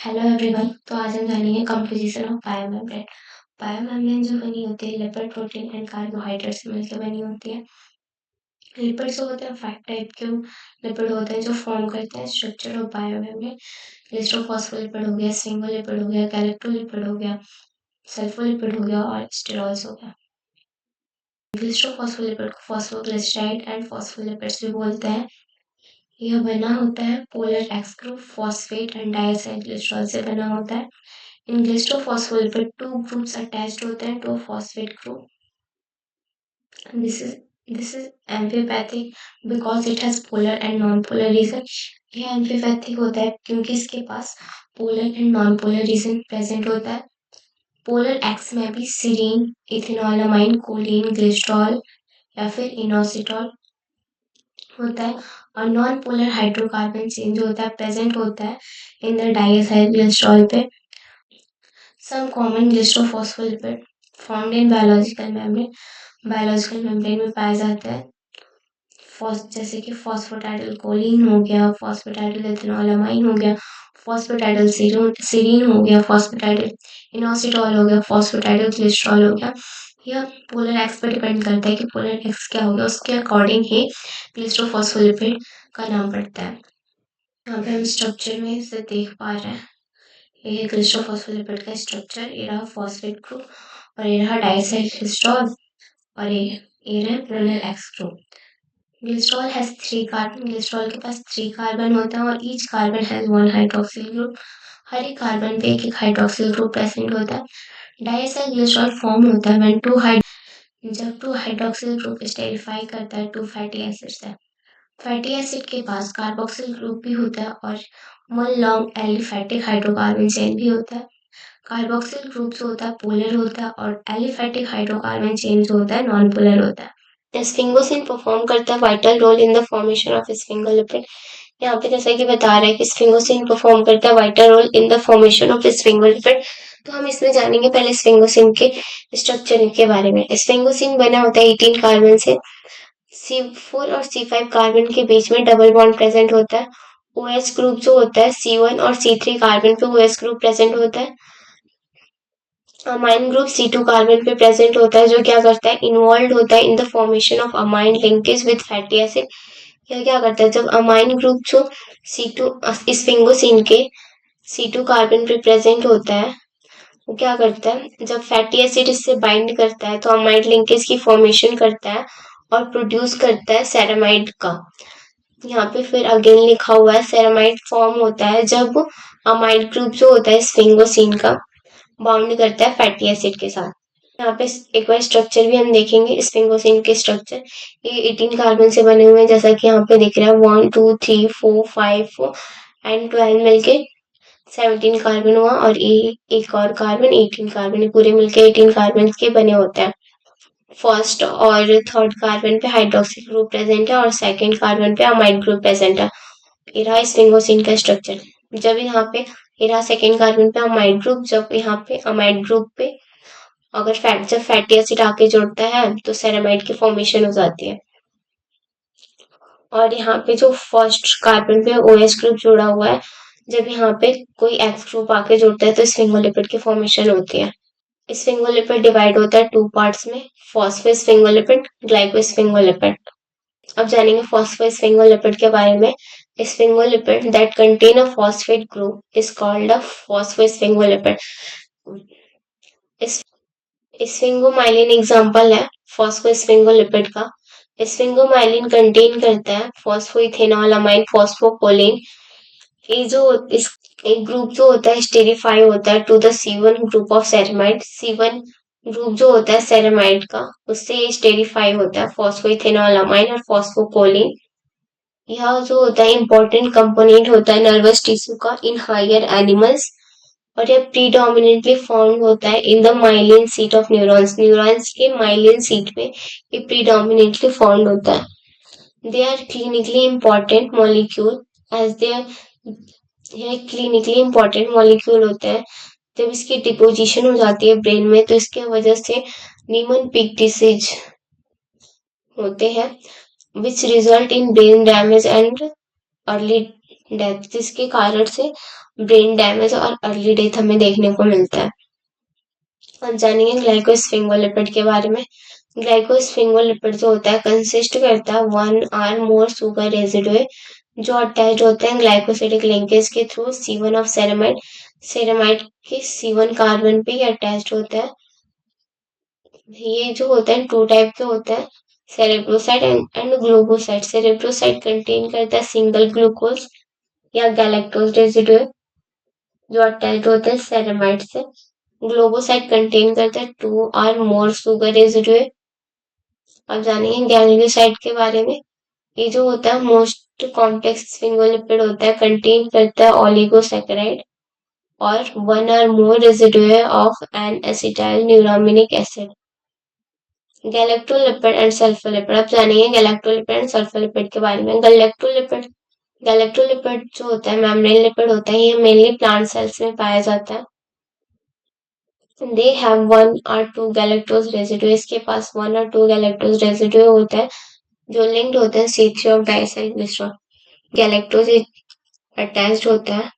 Hello everyone. तो आज हम जानेंगे कंपोजिशन ऑफ बायोमेम्ब्रेन। बायोमेम्ब्रेन जो बनी होती है लिपिड, प्रोटीन एंड कार्बोहाइड्रेट से मिलकर बनी होती है। लिपिड जो होते हैं 5 टाइप के लिपिड होते हैं जो फॉर्म करते हैं स्ट्रक्चर ऑफ बायोमेम्ब्रेन। लिस्टोफॉस्फोलिपिड हो गया, स्फिंगोलिपिड हो गया, गैलेक्टोलिपिड हो गया, सल्फोलिपिड हो गया और स्टेरॉल्स हो गया। लिस्टोफॉस्फोलिपिड को फॉस्फोग्लिसराइड एंड फॉस्फोलिपिड्स भी बोलते हैं। यह बना होता है polar X group phosphate and diacylglycerol से बना होता है। In glycophospholipid, two groups attached होते हैं to a phosphate group. This is amphipathic because it has polar and non-polar region. ये amphipathic होता है क्योंकि इसके पास polar and non-polar region present होता है. पोलर एक्स में भी सीरीन, इथेनॉलमाइन, कोलिन, ग्लिसरॉल या फिर इनोसिटॉल होता है और नॉन पोलर हाइड्रोकार्बन चेंज होता है प्रेजेंट होता है इन द डाइएसाइलग्लिसरॉल पे. Some common glycophospholipid found in biological membrane में पाया जाता है. जैसे कि फॉस्फोटाइडल कोलिन हो गया, फॉस्फोटाइडल इथेनॉलमाइन हो गया, फॉस्फोटाइडल सीरीन हो गया, फॉस्फोटाइडल इनोसिटॉल हो गया, फॉस्फोटाइडल ग्लिसरॉल हो गया. यह पोलर एक्स पर डिपेंड करता है कि पोलर एक्स क्या होगा, उसके अकॉर्डिंग ही ग्लिसरोफॉस्फोलिपिड का नाम पड़ता है. यहाँ पे हम स्ट्रक्चर में इसे देख पा रहे हैं. ये ग्लिसरोफॉस्फोलिपिड का स्ट्रक्चर, ये रहा फॉस्फेट ग्रुप और ये रहा डाइएसाइलग्लिसरॉल और ये रहा प्रोनल X group. Glycerol has 3 carbon. Glycerol के पास 3 कार्बन होता है और each carbon has 1 hydroxyl group. हर एक कार्बन पे एक हाइड्रोक्सिल ग्रुप प्रेजेंट होता है. डाइएसाइलग्लिसरॉल फॉर्म होता है जब 2 हाइड्रोक्सिल ग्रुप स्टेरिफाई करता है 2 फैटी एसिड से. फैटी एसिड के पास कार्बोक्सिल ग्रुप भी होता है और 1 लॉन्ग एलिफैटिक हाइड्रोकार्बन चेन भी होता है. कार्बोक्सिल ग्रुप जो होता है पोलर होता है और एलिफैटिक हाइड्रोकार्बन चेन जो होता है नॉन पोलर होता है. स्फिंगोसिन परफॉर्म करता है vital role in the formation of sphingolipid. यहाँ पे जैसा कि बता रहा है कि स्फिंगोसिन परफॉर्म करता है vital role in the formation of sphingolipid. तो हम इसमें जानेंगे पहले स्फिंगोसिन के स्ट्रक्चर के बारे में. स्फिंगोसिन बना होता है 18 कार्बन से. C4 और C5 कार्बन के बीच में डबल बॉन्ड प्रेजेंट होता है. OH ग्रुप जो होता है C1 और C3 कार्बन पे OH ग्रुप प्रेजेंट होता है. अमाइन ग्रुप C2 कार्बन पे प्रेजेंट होता है जो क्या करता है इन्वॉल्व होता है in the formation of amine linkage with fatty acid. यह क्या करता है जब अमाइन ग्रुप जो C2 स्फिंगोसिन के C2 कार्बन पे प्रेजेंट होता है वो क्या करता है जब फैटी एसिड इससे बाइंड करता है तो अमाइड लिंकेज की फॉर्मेशन करता है और प्रोड्यूस करता है सेरामाइड का. यहाँ पे फिर अगेन लिखा हुआ है सेरामाइड फॉर्म होता है जब अमाइड ग्रुप जो होता है स्फिंगोसिन का बाउंड करता है फैटी एसिड के साथ. यहाँ पे एक बार स्ट्रक्चर भी हम देखेंगे स्फिंगोसिन के स्ट्रक्चर. ये 18 कार्बन से बने हुए हैं जैसा कि यहाँ पे दिख रहा है 1 2 3 4 5 एंड 12 मिलके 17 कार्बन हुआ और एक और कार्बन 18 कार्बन. पूरे मिलके 18 कार्बन के बने होते हैं. फर्स्ट और थर्ड कार्बन पे हाइड्रोक्सिल ग्रुप प्रेजेंट है और सेकंड कार्बन पे अमाइड ग्रुप प्रेजेंट है. ये रहा स्फिंगोसिन का स्ट्रक्चर. जब यहाँ पे ये रहा सेकंड कार्बन पे अमाइड ग्रुप, जब यहाँ पे अमाइड ग्रुप पे अगर जब फैटी एसिड आके जुड़ता है तो सेरामाइड की फॉर्मेशन हो जाती है. और यहाँ पे जो फर्स्ट कार्बन पे OH ग्रुप जुड़ा हुआ है जब यहाँ पे कोई X ग्रुप आके जुड़ता है तो स्फिंगोलिपिड की फॉर्मेशन होती है. स्फिंगोलिपिड डिवाइड होता है 2 पार्ट्स में, फॉस्फोस्फिंगोलिपिड, ग्लाइकोस्फिंगोलिपिड. अब जानेंगे फॉस्फोस्फिंगोलिपिड के बारे में. Sphingolipid that contain a phosphate group is called a phosphosphingolipid. Sphingomyelin example है फॉस्फोस्फिंगोलिपिड का. स्फिंगोमाइलिन कंटेन करता है फॉस्फोइथेनॉल अमाइन फॉस्फोकोलिन. ये जो इस एक ग्रुप जो होता है स्टेरिफाई होता है to the C1 group of ceramide. C1 group जो होता है सेरेमाइड का उससे ये स्टेरिफाई होता है फॉस्फोइथेनॉल अमाइन और फॉस्फोकोलिन. यह जो होता है इंपॉर्टेंट कंपोनेंट होता है नर्वस टिश्यू का इन हायर एनिमल्स और यह प्रीडोमिनेटली फाउंड होता है in the myelin sheath of neurons. Neurons के माइलिन सीट में ये प्रीडोमिनेटली फाउंड होता है. They are clinically important molecule as they are. यह क्लिनिकली इंपॉर्टेंट मॉलिक्यूल होता है जब इसकी डिपोजिशन हो जाती है ब्रेन में तो इसके वजह से नीमन-पीक डिसीज होते हैं which result in brain damage and early death. जिसके कारण से ब्रेन डैमेज और अर्ली डेथ हमें देखने को मिलता है। अब जानेंगे ग्लाइकोस्फिंगोलिपिड के बारे में। ग्लाइकोस्फिंगोलिपिड जो होता है कंसिस्ट करता है वन आर मोर सुगर रेजिडुए जो अटैच होते हैं ग्लाइकोसिडिक लिंकेज के through C1 of ceramide. Ceramide के C1 कार्बन पे अटैच होता है। ये जो होते हैं टू टाइप के होते हैं, सेरेब्रोसाइट एंड ग्लूकोसाइट। सेरेब्रोसाइट कंटेन करता है सिंगल ग्लूकोज या गैलेक्टोज रेजिडुए जो अटैच होते हैं सेरेमाइड से। ग्लोबोसाइट कंटेन करता है टू आर मोर सुगर रेजिडुए। अब जानेंगे गैंग्लियोसाइड के बारे में। ये जो होता है मोस्ट कॉम्प्लेक्स स्फिंगोलिपिड होता है, कंटेन करता है ओलिगोसैकेराइड और one or more residue of N acetyl neuraminic acid. Galactolipid and sulfolipid. अब जानेंगे गैलेक्टोलिपिड एंड सल्फोलिपिड के बारे में। गैलेक्टोलिपिड जो होता है मेम्ब्रेन लिपिड होता है, ये मेनली प्लांट सेल्स में पाया जाता है। They have one or two galactose residue. इसके पास one or two galactose residue होता है जो लिंक्ड होते हैं C3 of diacyl glycerol. Galactose attached होता है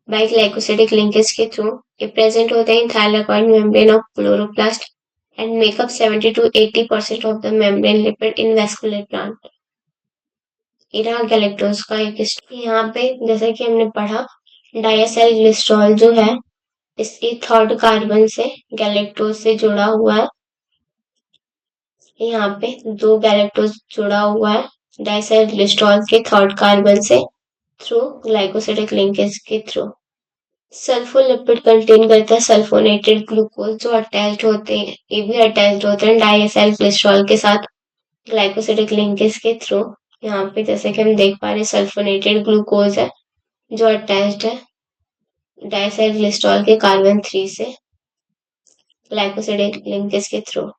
बाय ग्लाइकोसिडिक लिंकेज के थ्रू। ये प्रेजेंट होते हैं in thylakoid membrane of chloroplast and make up 70 to 80% of the membrane lipid in vascular plant. इरा गैलेक्टोज का एक यहाँ पे जैसा कि हमने पढ़ा, डाइसाइल ग्लिसरॉल जो है इसकी थर्ड कार्बन से गैलेक्टोज से जुड़ा हुआ है। यहाँ पे दो गैलेक्टोज जुड़ा हुआ है डाइसाइल ग्लिसरॉल के थर्ड कार्बन से थ्रू ग्लाइकोसिडिक लिंकेज के थ्रू। सल्फोलिपिड कंटेन करता है सल्फोनेटेड ग्लूकोज जो अटैच्ड होते हैं, ये भी अटैच्ड होते हैं डाइएसाइल ग्लिसरॉल के साथ ग्लाइकोसिडिक लिंकेज के थ्रू। यहाँ पे जैसे कि हम देख पा रहे हैं सल्फोनेटेड ग्लूकोज है जो अटैच्ड है डाइएसाइल ग्लिसरॉल के कार्बन 3 से ग्लाइकोसिडिक लिंकेज के थ्रू।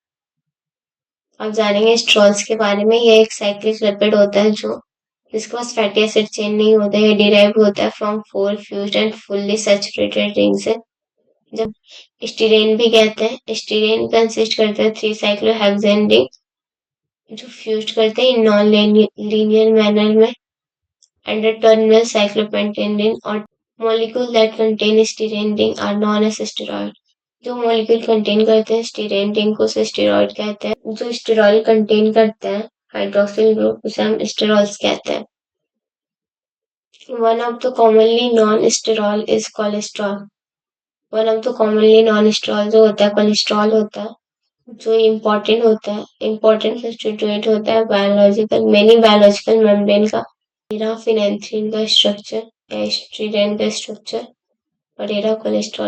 अब जानेंगे स्ट्रॉल्स के बारे में। यह एक साइक्लिक लिपिड होता है जो जिसके पास फैटी एसिड चेन नहीं होता है, डिराइव होता है from 4 fused and fully saturated ring से। जब स्टीरेन भी कहते हैं, स्टीरेन कंसिस्ट करता है 3 साइक्लोहेक्सेन रिंग जो फ्यूज्ड करते हैं नॉन लीनियर मैनर में एंड टर्मिनल साइक्लोपेंटेन रिंग और molecule that contain sterane ring are known as steroid. जो मॉलिक्यूल कंटेन करते हैं स्टीरेन रिंग को स्टेरॉइड कहते हैं। जो स्टेरॉइड कंटेन करते हैं हाइड्रोक्सिल ग्रुप उसे हम स्टेरॉल्स कहते हैं। One of the commonly non-sterol is cholesterol. One of the commonly non sterol जो होता है कोलेस्ट्रॉल होता है जो इम्पोर्टेंट होता है, इम्पोर्टेंट कंस्टिट्यूएंट होता है बायोलॉजिकल मेनी बायोलॉजिकल मेम्ब्रेन का। एराफिनेंथ्रीन का स्ट्रक्चर, एस्ट्रिडेन का स्ट्रक्चर और एरा कोलेस्ट्रॉल